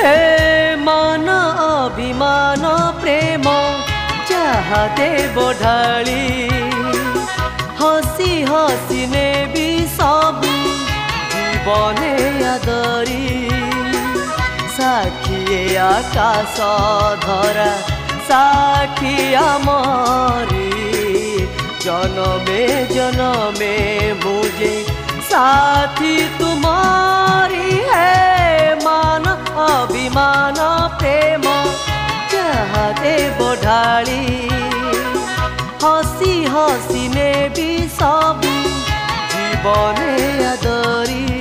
हे मान अभिमान प्रेम जहा देव ढाली हसी हसी ने भी सब जीवने आदरी साखी आकाश धरा साखी आमरी जनमे जनमे मुझे साथी तुम्हारी है मान अभिमान प्रेम जहा देव ढाली हसी हसी ने भी सब जीवने आदरी।